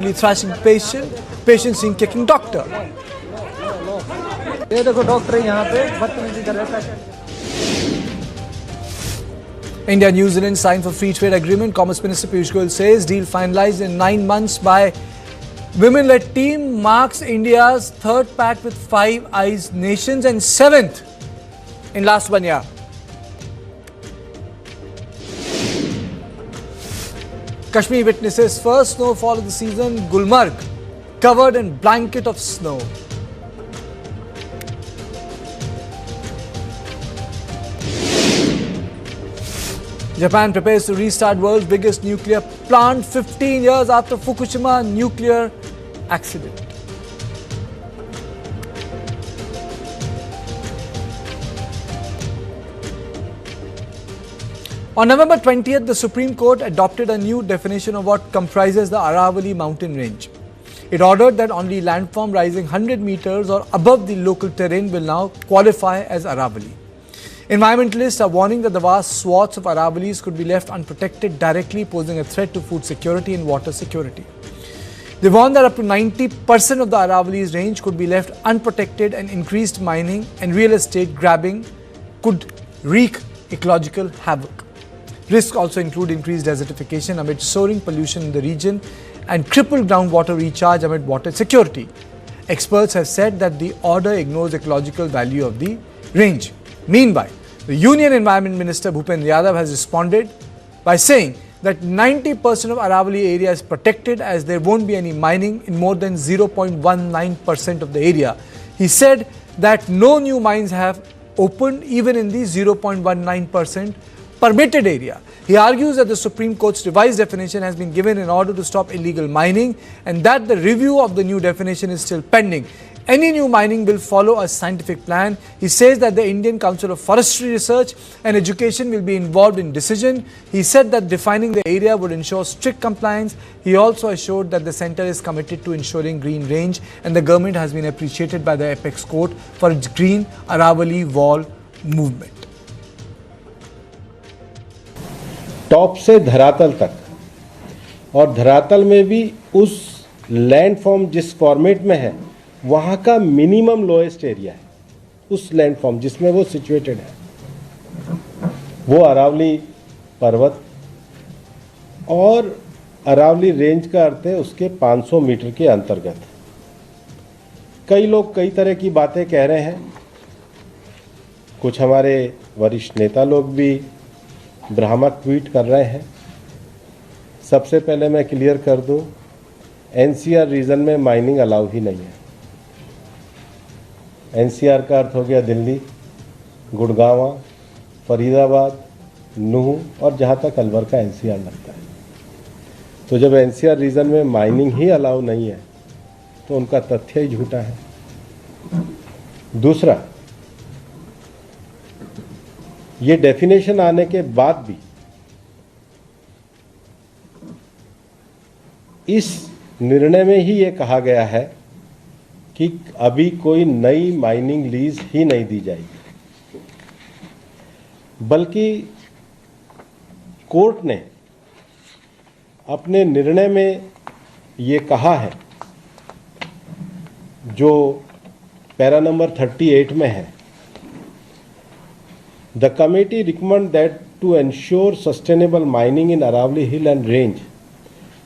thrashing patient seen kicking doctor. ये देखो doctor यहाँ पे बदतमीजी कर रहे हैं. India and New Zealand signed for free trade agreement. Commerce Minister Piyush Goyal says deal finalized in 9 months by women-led team marks India's third pact with Five Eyes nations and 7th in last 1 year. Kashmir witnesses first snowfall of the season. Gulmarg covered in blanket of snow. Japan prepares to restart world's biggest nuclear plant 15 years after Fukushima nuclear accident. On November 20th, the Supreme Court adopted a new definition of what comprises the Aravalli mountain range. It ordered that only landform rising 100 meters or above the local terrain will now qualify as Aravalli. Environmentalists are warning that the vast swaths of Aravallis could be left unprotected, directly posing a threat to food security and water security. They warn that up to 90% of the Aravallis range could be left unprotected, and increased mining and real estate grabbing could wreak ecological havoc. Risks also include increased desertification amid soaring pollution in the region and crippled groundwater recharge amid water security. Experts have said that the order ignores ecological value of the range. Meanwhile, the Union Environment Minister Bhupender Yadav has responded by saying that 90% of Aravalli area is protected, as there won't be any mining in more than 0.19% of the area. He said that no new mines have opened even in the 0.19% permitted area. He argues that the Supreme Court's revised definition has been given in order to stop illegal mining, and that the review of the new definition is still pending. Any new mining will follow a scientific plan. He says that the Indian Council of Forestry Research and Education will be involved in decision. He said that defining the area would ensure strict compliance. He also assured that the centre is committed to ensuring green range, and the government has been appreciated by the Apex Court for its Green Aravalli Wall movement. Top से धरातल तक, और धरातल में भी उस landform जिस format में है वहाँ का मिनिमम लोएस्ट एरिया है, उस लैंडफॉर्म जिसमें वो सिचुएटेड है, वो अरावली पर्वत और अरावली रेंज का अर्थ है उसके 500 मीटर के अंतर्गत। कई लोग कई तरह की बातें कह रहे हैं, कुछ हमारे वरिष्ठ नेता लोग भी भ्रामक ट्वीट कर रहे हैं। सबसे पहले मैं क्लियर कर दूं, एनसीआर रीजन में माइनिंग अलाउ ही नहीं है। एनसीआर का अर्थ हो गया दिल्ली, गुड़गांव, फरीदाबाद, नूह और जहां तक अलवर का एनसीआर लगता है। तो जब एनसीआर रीजन में माइनिंग ही अलाउ नहीं है तो उनका तथ्य ही झूठा है। दूसरा, ये डेफिनेशन आने के बाद भी इस निर्णय में ही ये कहा गया है कि अभी कोई नई माइनिंग लीज ही नहीं दी जाएगी, बल्कि कोर्ट ने अपने निर्णय में ये कहा है, जो पैरा नंबर 38 में है, The committee recommends that to ensure sustainable mining in Aravalli Hill and Range,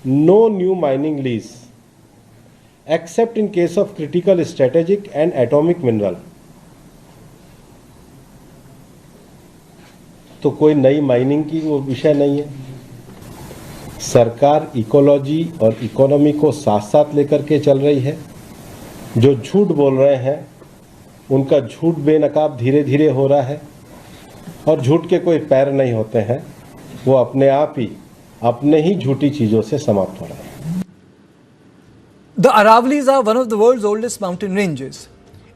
no new mining lease, except in case of critical strategic and atomic mineral. तो कोई नई माइनिंग की वो विषय नहीं है। सरकार इकोलॉजी और इकोनॉमी को साथ साथ लेकर के चल रही है। जो झूठ बोल रहे हैं उनका झूठ बेनकाब धीरे धीरे हो रहा है, और झूठ के कोई पैर नहीं होते हैं, वो अपने आप ही अपने ही झूठी चीजों से समाप्त हो रहे हैं। The Aravallis are one of the world's oldest mountain ranges.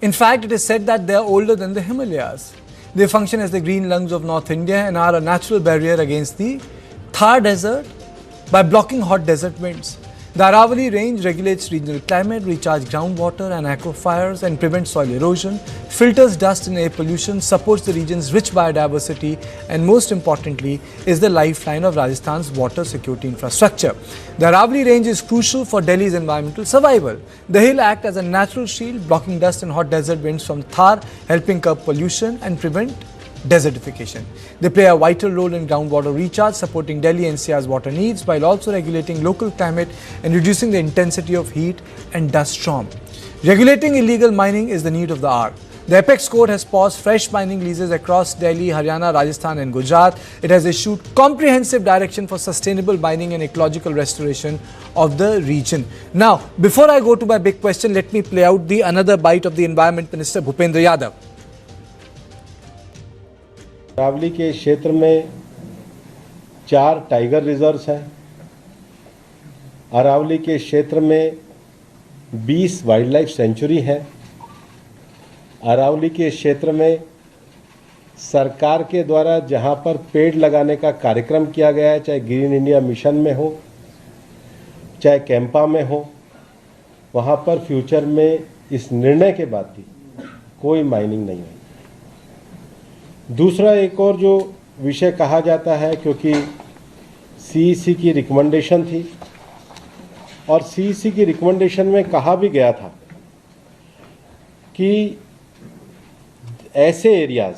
In fact, it is said that they are older than the Himalayas. They function as the green lungs of North India and are a natural barrier against the Thar Desert by blocking hot desert winds. The Aravalli range regulates regional climate, recharges groundwater and aquifers and prevents soil erosion, filters dust and air pollution, supports the region's rich biodiversity and most importantly is the lifeline of Rajasthan's water security infrastructure. The Aravalli range is crucial for Delhi's environmental survival. The hill acts as a natural shield, blocking dust and hot desert winds from Thar, helping curb pollution and prevent desertification. They play a vital role in groundwater recharge, supporting Delhi-NCR's water needs while also regulating local climate and reducing the intensity of heat and dust storm. Regulating illegal mining is the need of the hour. The Apex Court has paused fresh mining leases across Delhi, Haryana, Rajasthan and Gujarat. It has issued comprehensive direction for sustainable mining and ecological restoration of the region. Now, before I go to my big question, let me play out the another bite of the Environment Minister Bhupender Yadav. Aravalli के क्षेत्र में 4 tiger reserves हैं। अरावली के क्षेत्र में 20 wild life sanctuary हैं। अरावली के क्षेत्र में सरकार के द्वारा जहां पर पेड़ लगाने का कार्यक्रम किया गया है, चाहे ग्रीन इंडिया मिशन में हो, चाहे कैंपा में हो, वहां पर फ्यूचर में इस निर्णय के बाद भी कोई माइनिंग नहीं होगी। दूसरा एक और जो विषय कहा जाता है, क्योंकि सीईसी की रिकमेंडेशन थी और सीईसी की रिकमेंडेशन में कहा भी गया था कि ऐसे areas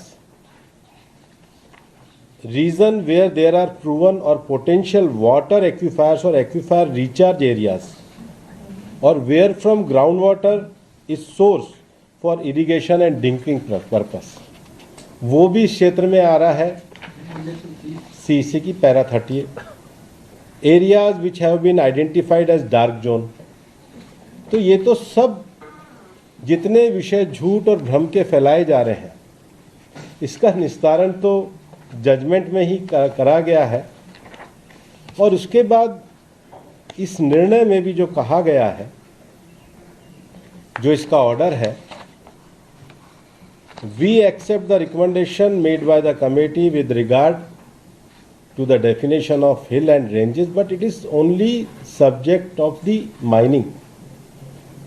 region where there are proven और पोटेंशियल वाटर एक्विफायर्स और एक्विफायर रिचार्ज एरियाज और where from ground water is source for irrigation and drinking purpose, वो भी इस क्षेत्र में आ रहा है। सीसी की para 30 areas which have been identified as dark zone. तो ये तो सब जितने विषय झूठ और भ्रम के फैलाए जा रहे हैं, इसका निस्तारण तो जजमेंट में ही करा गया है। और उसके बाद इस निर्णय में भी जो कहा गया है, जो इसका ऑर्डर है, we accept the recommendation made by the committee with regard to the definition of hill and ranges, but it is only subject of the mining.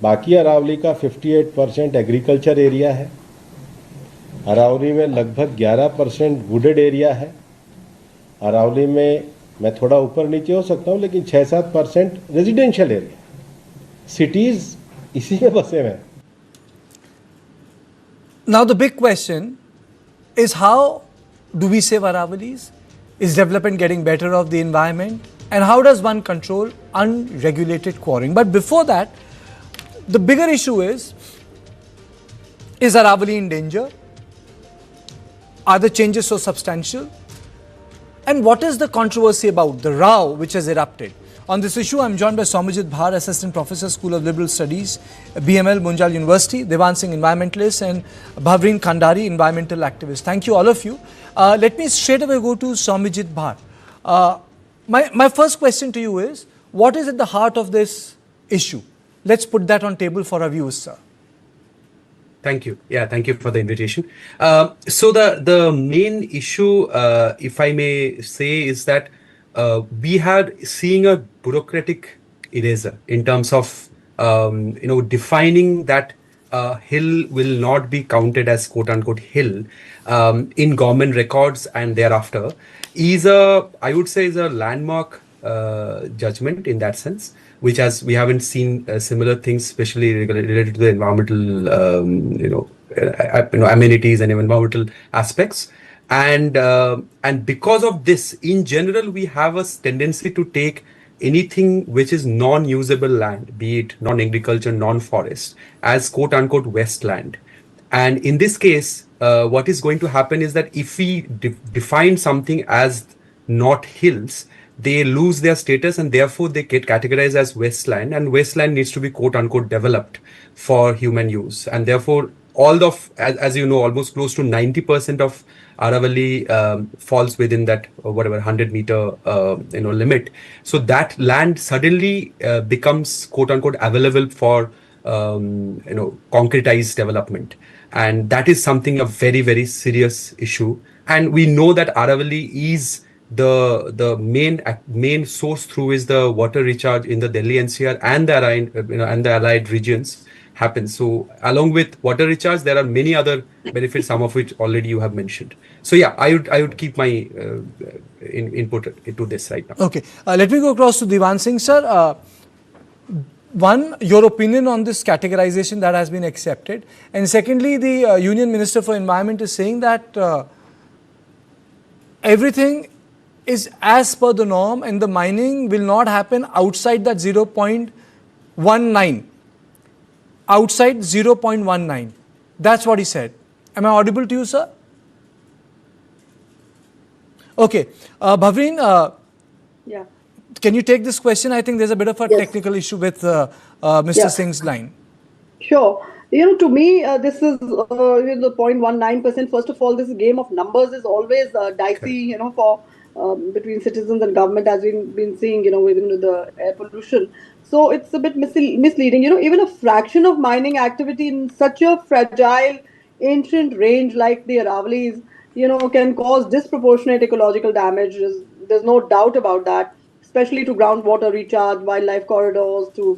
बाकी अरावली का 58% एग्रीकल्चर एरिया है। अरावली में लगभग 11% वुडेड एरिया है। अरावली में मैं थोड़ा ऊपर नीचे हो सकता हूँ, लेकिन 6-7% रेजिडेंशियल एरिया। सिटीज़ इसी में बसे हुए हैं। Now the big question is, how do we save Aravallis? Is development getting better of the environment? And how does one control unregulated quarrying? But before that, the bigger issue is Aravalli in danger? Are the changes so substantial? And what is the controversy about the row which has erupted? On this issue, I am joined by Soumyajit Bhar, Assistant Professor, School of Liberal Studies, BML, Munjal University, Devan Singh, Environmentalist, and Bhavrin Khandari, Environmental Activist. Thank you, all of you. Let me straight away go to Soumyajit Bhar. My first question to you is, what is at the heart of this issue? Let's put that on table for our viewers, sir. Thank you. Yeah, thank you for the invitation. So the main issue, if I may say, is that we had seeing a bureaucratic eraser in terms of defining that hill will not be counted as quote unquote hill in government records and thereafter is I would say is a landmark judgment in that sense, which we haven't seen similar things, especially related to the environmental amenities and environmental aspects. And because of this, in general, we have a tendency to take anything which is non-usable land, be it non-agriculture, non-forest, as quote-unquote wasteland. And in this case, what is going to happen is that if we define something as not hills, they lose their status and therefore they get categorized as wasteland, and wasteland needs to be quote-unquote developed for human use. And therefore, as you know, almost close to 90% of Aravalli falls within that 100-meter limit. So that land suddenly becomes quote unquote available for concretized development, and that is something a very, very serious issue. And we know that Aravalli is the main source through is the water recharge in the Delhi-NCR and the allied regions happens. So along with water recharge, there are many other benefits, some of which already you have mentioned. So yeah, I would keep my input into this right now. Okay, let me go across to Divan Singh, sir. One, your opinion on this categorization that has been accepted, and secondly, the Union Minister for Environment is saying that everything is as per the norm and the mining will not happen outside that 0.19. Outside 0.19. That's what he said. Am I audible to you, sir? Okay. Bhavreen, Yeah. can you take this question? I think there's a bit of a technical issue with Mr. Singh's line. Sure. To me, this is the 0.19%. First of all, this game of numbers is always dicey, for between citizens and government, as we've been seeing, within the air pollution. So it's a bit misleading. Even a fraction of mining activity in such a fragile, ancient range like the Aravallis, can cause disproportionate ecological damage. There's no doubt about that, especially to groundwater recharge, wildlife corridors, to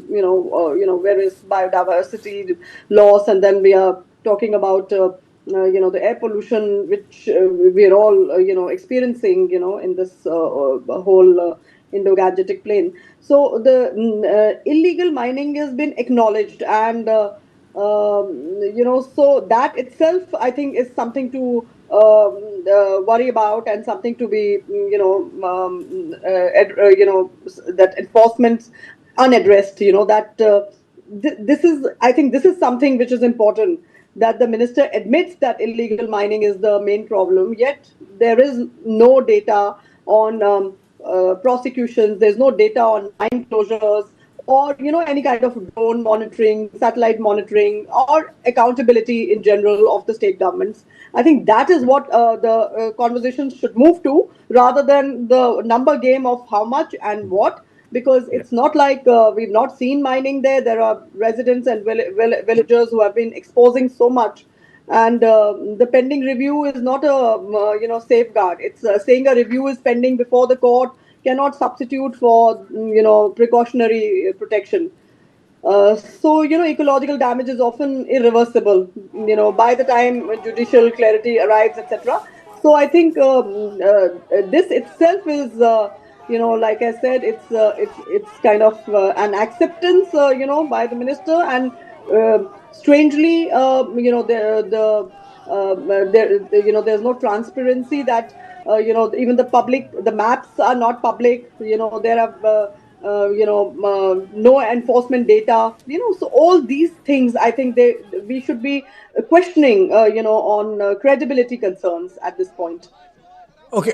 various biodiversity loss, and then we are talking about the air pollution, which we are all experiencing, in this whole Indo-Gangetic plain. So the illegal mining has been acknowledged, and so that itself, I think, is something to worry about, and something to be, that enforcement unaddressed. This is, I think, this is something which is important, that the minister admits that illegal mining is the main problem. Yet there is no data on prosecutions. There's no data on mine closures, or any kind of drone monitoring, satellite monitoring, or accountability in general of the state governments. I think that is what the conversation should move to, rather than the number game of how much and what, because it's not like we've not seen mining there. There are residents and villagers who have been exposing so much, and the pending review is not a safeguard. It's saying a review is pending before the court cannot substitute for precautionary protection. So ecological damage is often irreversible, by the time judicial clarity arrives, etc. So I think this itself is like I said, it's kind of an acceptance by the minister, and strangely there's no transparency, that even the maps are not public. There are no enforcement data. So all these things, I think we should be questioning on credibility concerns at this point. Okay,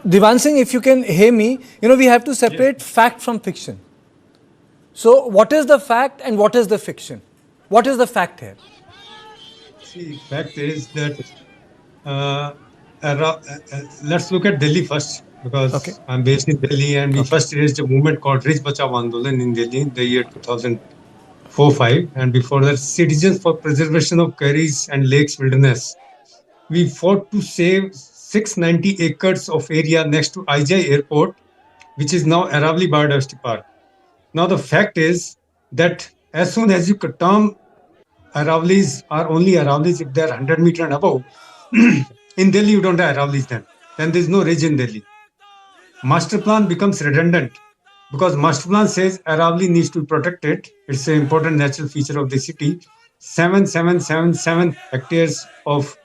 Divan Singh, if you can hear me, we have to separate fact from fiction. So what is the fact and what is the fiction? What is the fact here? See, fact is that let's look at Delhi first, because I'm based in Delhi, and we first raised a movement called Ridge Bachao Andolan in Delhi in the year 2004-5, and before that, Citizens for Preservation of Quarries and Lakes Wilderness. We fought to save 690 acres of area next to IJI Airport, which is now Aravalli Biodiversity Park. Now the fact is that as soon as you term Aravallis are only Aravallis if they are 100 meters and above, in Delhi you don't have Aravallis then there's no ridge in Delhi. Master plan becomes redundant, because master plan says Aravalli needs to be protected. It's an important natural feature of the city. 7,777 hectares of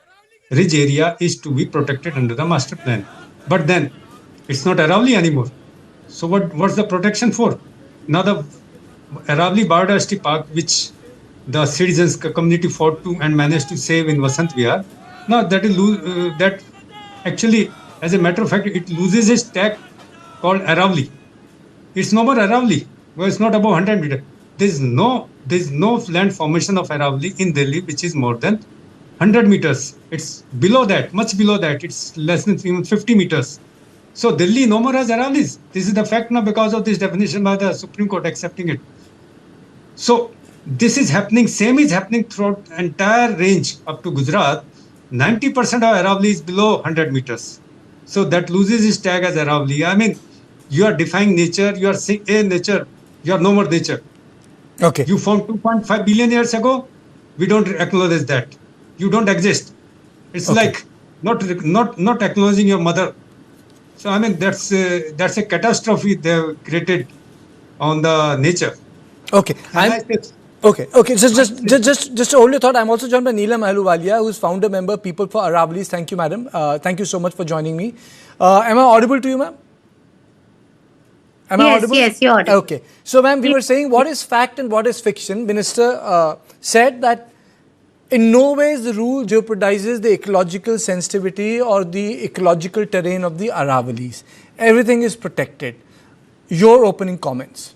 ridge area is to be protected under the master plan. But then it's not Aravalli anymore. So what's the protection for? Now the Aravalli Biodiversity Park, which the citizens community fought to and managed to save in Vasant Vihar, now that actually, as a matter of fact, it loses its tag called Aravalli. It's no more Aravalli, because it's not above 100 meters. There's no land formation of Aravalli in Delhi which is more than 100 meters. It's below that, much below that. It's less than 50 meters. So Delhi no more has Aravallis. This is the fact now, because of this definition by the Supreme Court accepting it. So this is happening, same is happening throughout the entire range up to Gujarat. 90% of Aravalli is below 100 meters. So that loses its tag as Aravalli. I mean, you are defying nature. You are saying, hey, nature, you are no more nature. Okay. You formed 2.5 billion years ago. We don't acknowledge that. You don't exist. It's like not acknowledging your mother. So I mean that's a catastrophe they've created on the nature. Okay. Okay. Just hold your thought. I'm also joined by Neelam Ahluwalia, who's founder member, People for Aravallis. Thank you, madam. Thank you so much for joining me. Am I audible to you, ma'am? Am I audible? Yes, you're audible. Okay. So, ma'am, we were saying what is fact and what is fiction. Minister said that in no way the rule jeopardizes the ecological sensitivity or the ecological terrain of the Aravallis. Everything is protected. Your opening comments.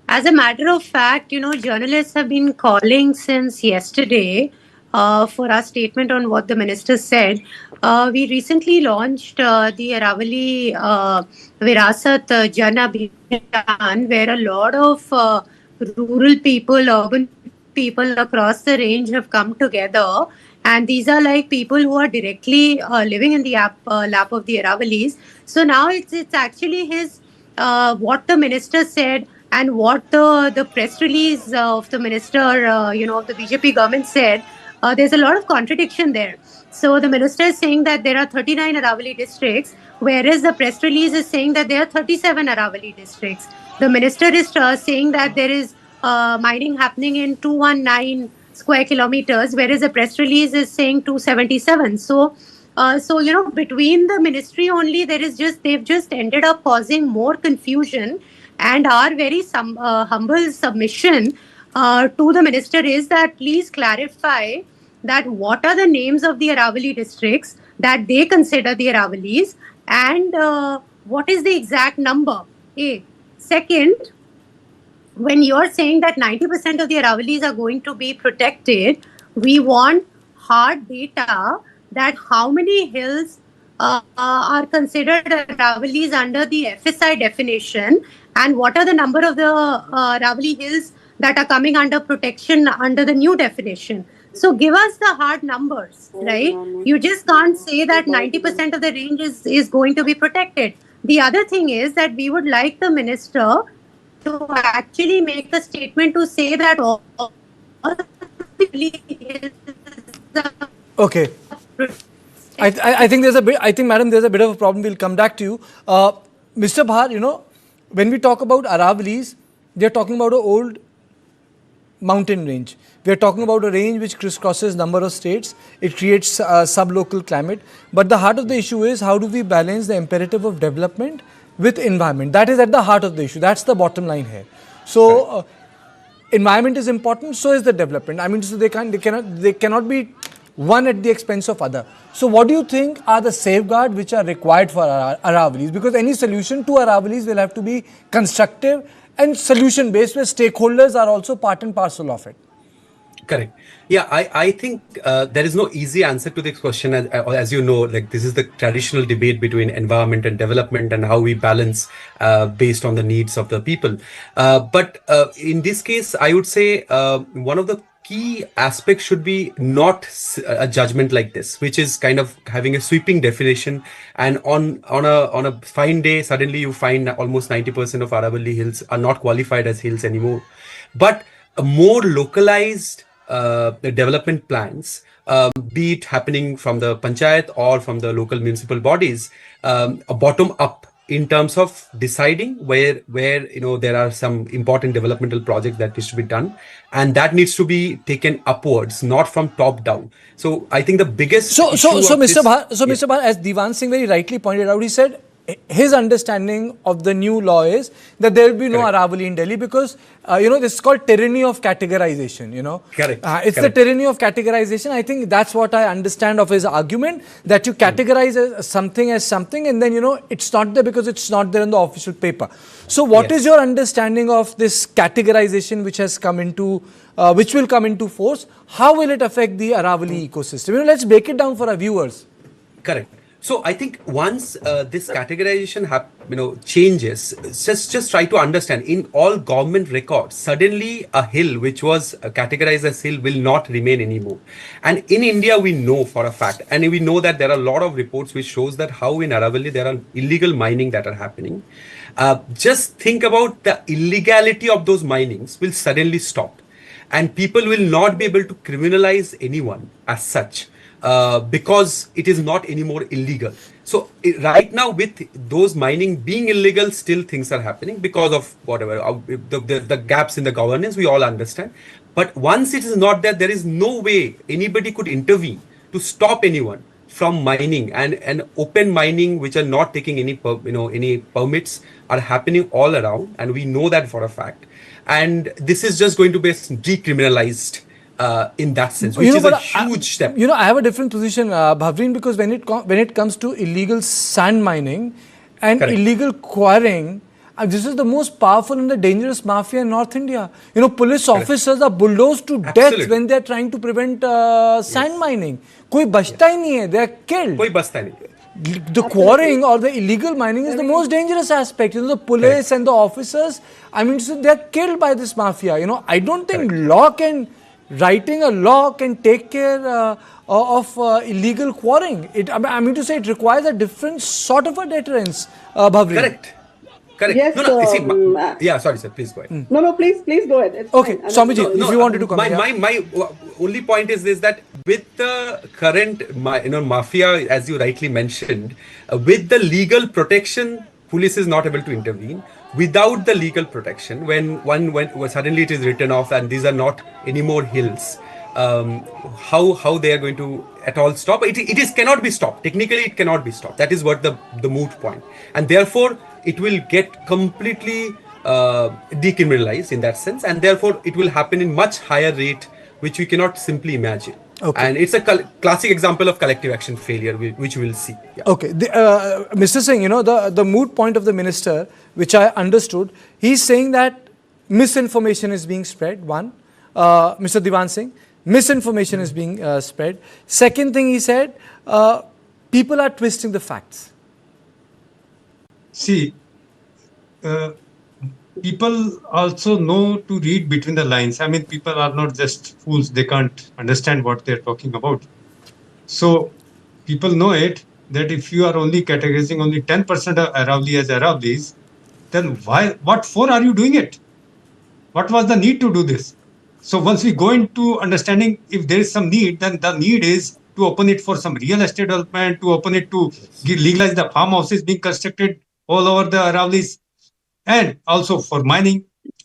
As a matter of fact, journalists have been calling since yesterday for our statement on what the minister said. We recently launched the Aravalli Virasat Jan Abhiyan, where a lot of rural people, urban people across the range have come together. And these are like people who are directly living in the lap of the Aravallis. So now it's actually his what the minister said and what the press release of the minister, of the BJP government said. There's a lot of contradiction there. So the minister is saying that there are 39 Aravalli districts, whereas the press release is saying that there are 37 Aravalli districts. The minister is saying that there is mining happening in 219 square kilometers, whereas the press release is saying 277. So between the ministry only, they've just ended up causing more confusion. And our very humble submission to the minister is that please clarify that what are the names of the Aravalli districts that they consider the Aravallis, and what is the exact number. Second, when you're saying that 90% of the Aravallis are going to be protected, we want hard data that how many hills are considered Aravallis under the FSI definition, and what are the number of the Aravalli hills that are coming under protection under the new definition. So give us the hard numbers, right? You just can't say that 90% of the range is going to be protected. The other thing is that we would like the minister to actually make a statement to say that all okay. I think madam, there's a bit of a problem. We'll come back to you. Mr. Bhar, when we talk about Aravallis, they're talking about an old mountain range. We are talking about a range which crisscrosses number of states. It creates sub-local climate. But the heart of the issue is how do we balance the imperative of development with environment? That is at the heart of the issue. That's the bottom line here. So, environment is important. So is the development. I mean, so they cannot be one at the expense of other. So, what do you think are the safeguards which are required for Aravallis? Because any solution to Aravallis will have to be constructive and solution based, where stakeholders are also part and parcel of it. Correct. Yeah, I think there is no easy answer to this question. As you know, like this is the traditional debate between environment and development and how we balance based on the needs of the people. But in this case, I would say one of the key aspects should be not a judgment like this, which is kind of having a sweeping definition. And on a fine day, suddenly you find almost 90% of Aravalli hills are not qualified as hills anymore. But a more localized development plans, be it happening from the panchayat or from the local municipal bodies, a bottom up in terms of deciding where there are some important developmental projects that needs to be done, and that needs to be taken upwards, not from top down. So I think the biggest Mr. Bhar, as Divan Singh very rightly pointed out, he said his understanding of the new law is that there will be no Aravalli in Delhi because, this is called tyranny of categorization, Correct. It's the tyranny of categorization. I think that's what I understand of his argument, that you categorize something as something and then, it's not there because it's not there in the official paper. So what is your understanding of this categorization which has come into, which will come into force? How will it affect the Aravalli ecosystem? Let's break it down for our viewers. Correct. So I think once this categorization changes, just try to understand in all government records, suddenly a hill which was categorized as hill will not remain anymore. And in India, we know for a fact, and we know that there are a lot of reports which shows that how in Aravalli there are illegal mining that are happening. Just think about the illegality of those minings will suddenly stop, and people will not be able to criminalize anyone as such. Because it is not anymore illegal. So right now, with those mining being illegal, still things are happening because of whatever the gaps in the governance. We all understand. But once it is not there is no way anybody could intervene to stop anyone from mining, and open mining which are not taking any any permits are happening all around, and we know that for a fact. And this is just going to be decriminalized. In that sense, which is a huge step. I have a different position, Bhavrin, because when it comes to illegal sand mining and Correct. illegal quarrying, this is the most powerful and the dangerous mafia in North India. Police officers are bulldozed to death when they are trying to prevent sand mining. Koi bachta hi nahi hai, they are killed. Koi bachta nahi. The quarrying or the illegal mining is the most dangerous aspect. The police and the officers, so they are killed by this mafia. I don't think writing a law can take care of illegal quarrying. It requires a different sort of a deterrence, Bhavri. Correct. Yes, yeah, sorry, sir. Please go ahead. No, please go ahead. It's okay, Swamiji, if you wanted to come. My only point is this, that with the current mafia, as you rightly mentioned, with the legal protection, police is not able to intervene. Without the legal protection, when suddenly it is written off and these are not anymore hills, how they are going to at all stop? It cannot be stopped. Technically, it cannot be stopped. That is what the moot point. And therefore, it will get completely decriminalized in that sense. And therefore, it will happen in much higher rate, which we cannot simply imagine. Okay. And it's a classic example of collective action failure, which we will see. Yeah. Okay. Mr. Singh, the moot point of the minister, which I understood, he's saying that misinformation is being spread, one. Mr. Divan Singh, misinformation is being spread. Second thing he said, people are twisting the facts. See, people also know to read between the lines. People are not just fools. They can't understand what they're talking about. So people know it, that if you are only categorizing only 10% of Aravalli as Aravallis, then what for are you doing it? What was the need to do this? So once we go into understanding if there is some need, then the need is to open it for some real estate development, to open it to legalize the farmhouses being constructed all over the Aravallis, and also for mining.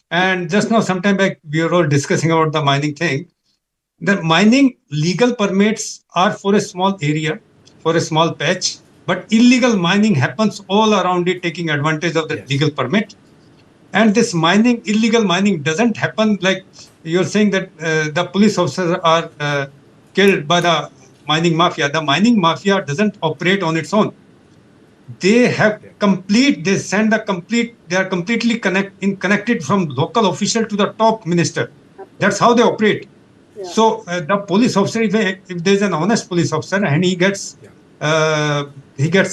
And just now, sometime back, we were all discussing about the mining thing. The mining legal permits are for a small area, for a small patch, but illegal mining happens all around it, taking advantage of the legal permit. And this illegal mining doesn't happen like you're saying that the police officers are killed by the mining mafia. The mining mafia doesn't operate on its own. They are completely connected from local official to the top minister. That's how they operate. Yeah. So the police officer, if there's an honest police officer and he gets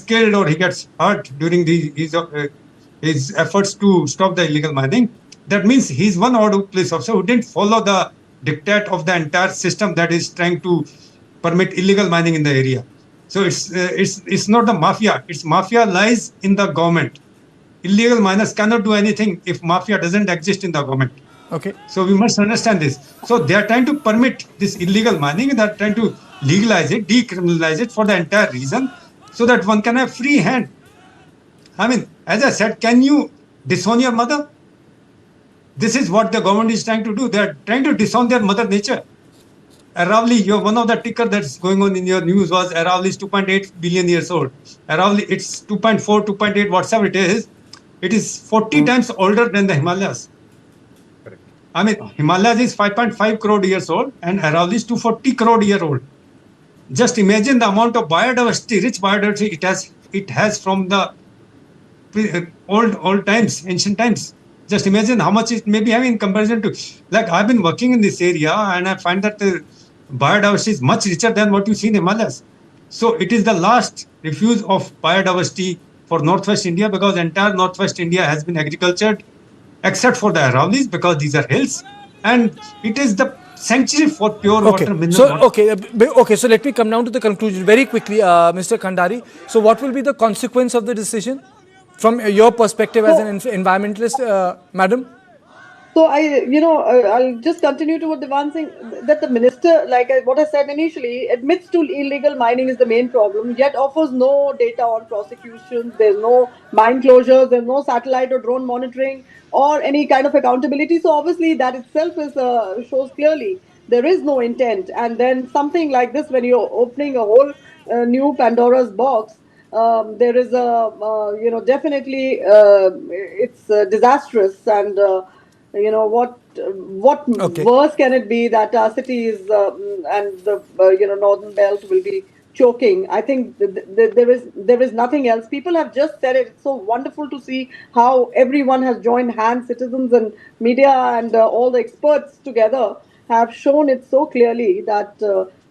killed or he gets hurt during his efforts to stop the illegal mining, that means he's one odd police officer who didn't follow the diktat of the entire system that is trying to permit illegal mining in the area. So it's not the mafia. It's mafia lies in the government. Illegal miners cannot do anything if mafia doesn't exist in the government. Okay. So we must understand this. So they are trying to permit this illegal mining and they are trying to legalize it, decriminalize it for the entire reason, so that one can have free hand. As I said, can you disown your mother? This is what the government is trying to do. They are trying to disown their mother nature. Aravalli, one of the ticker that's going on in your news was Aravalli is 2.8 billion years old. Aravalli, it's 2.4, 2.8, whatever it is. It is 40 times older than the Himalayas. Correct. Himalayas is 5.5 crore years old and Aravalli is 240 crore year old. Just imagine the amount of biodiversity, rich biodiversity it has from the old times, ancient times. Just imagine how much it may be having in comparison to, like I've been working in this area and I find that the biodiversity is much richer than what you see in Himalayas. So it is the last refuge of biodiversity for Northwest India, because entire Northwest India has been agricultured, except for the Aravallis, because these are hills, and it is the sanctuary for pure water, mineral water. Okay, so let me come down to the conclusion very quickly, Mr. Khandari. So what will be the consequence of the decision from your perspective as an environmentalist, madam? So I'll just continue to what Devan saying, that the minister, what I said initially, admits to illegal mining is the main problem, yet offers no data on prosecutions. There's no mine closures, there's no satellite or drone monitoring or any kind of accountability. So obviously that itself is shows clearly there is no intent. And then something like this, when you're opening a whole new Pandora's box, there is definitely it's disastrous. And what worse can it be that our cities and the northern belt will be choking? I think there is nothing else. People have just said it. It's so wonderful to see how everyone has joined hands, citizens and media and all the experts together have shown it so clearly that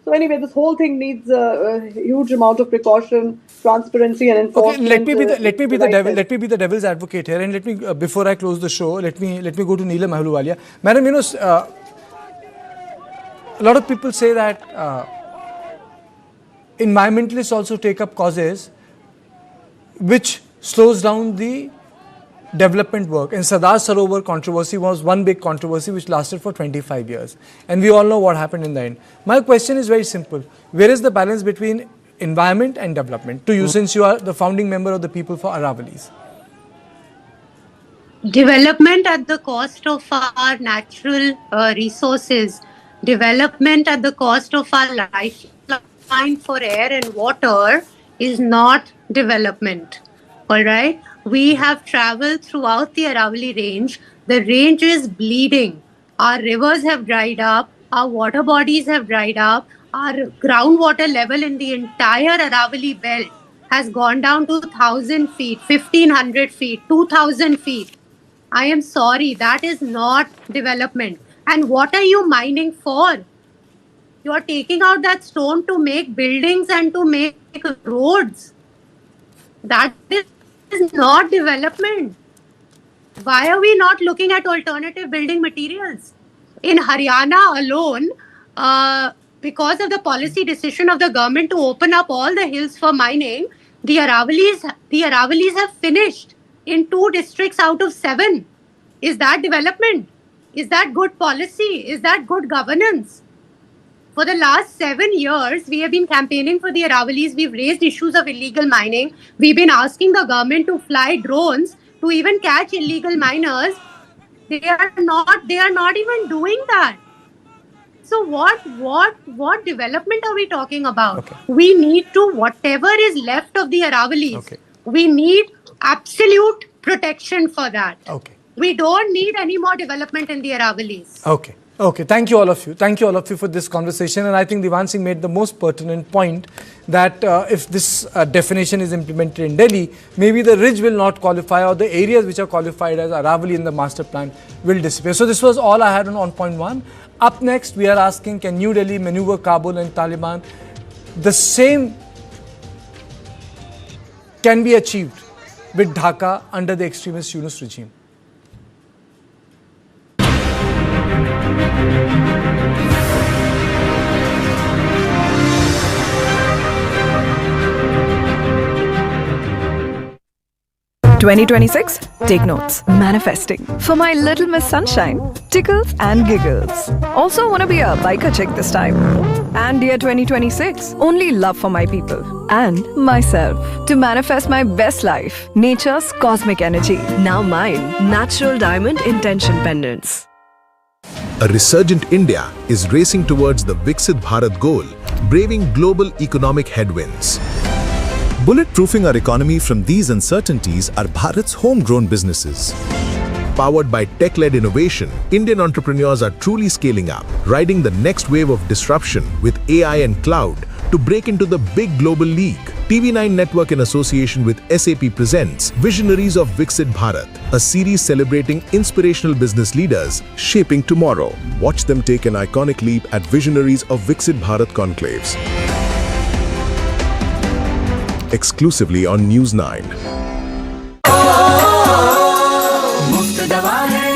so anyway, this whole thing needs a huge amount of precaution, transparency, and enforcement. Okay, let me be the devil's advocate here, and let me before I close the show, let me go to Neelam Ahluwalia. Madam, a lot of people say that environmentalists also take up causes which slows down the development work. And Sardar Sarovar controversy was one big controversy which lasted for 25 years. And we all know what happened in the end. My question is very simple. Where is the balance between environment and development? To you, since you are the founding member of the People for Aravallis. Development at the cost of our natural resources, development at the cost of our lifeline for air and water is not development. All right? We have traveled throughout the Aravalli range. The range is bleeding. Our rivers have dried up. Our water bodies have dried up. Our groundwater level in the entire Aravalli belt has gone down to 1,000 feet, 1,500 feet, 2,000 feet. I am sorry, that is not development. And what are you mining for? You are taking out that stone to make buildings and to make roads. That is not development. Why are we not looking at alternative building materials? In Haryana alone, because of the policy decision of the government to open up all the hills for mining, the Aravallis have finished in 2 districts out of 7. Is that development? Is that good policy? Is that good governance? For the last 7 years, we have been campaigning for the Aravallis. We've raised issues of illegal mining. We've been asking the government to fly drones to even catch illegal miners. They are not even doing that. So what development are we talking about? Okay. We need to, whatever is left of the Aravallis, we need absolute protection for that. Okay. We don't need any more development in the Aravallis. Okay, thank you all of you. Thank you all of you for this conversation. And I think Devan Singh made the most pertinent point that if this definition is implemented in Delhi, maybe the ridge will not qualify, or the areas which are qualified as Aravalli in the master plan will disappear. So this was all I had on point 1. Up next, we are asking, can New Delhi maneuver Kabul and Taliban? The same can be achieved with Dhaka under the extremist Yunus regime. "2026, take notes. Manifesting. For my little Miss Sunshine, tickles and giggles. Also wanna be a biker chick this time. And dear 2026, only love for my people and myself. To manifest my best life, nature's cosmic energy. Now mine, natural diamond intention pendants. A resurgent India is racing towards the Viksit Bharat goal, braving global economic headwinds. Bulletproofing our economy from these uncertainties are Bharat's homegrown businesses. Powered by tech-led innovation, Indian entrepreneurs are truly scaling up, riding the next wave of disruption with AI and cloud to break into the big global league. TV9 Network in association with SAP presents Visionaries of Viksit Bharat, a series celebrating inspirational business leaders shaping tomorrow. Watch them take an iconic leap at Visionaries of Viksit Bharat conclaves. exclusively on News 9. मुफ्त दवा है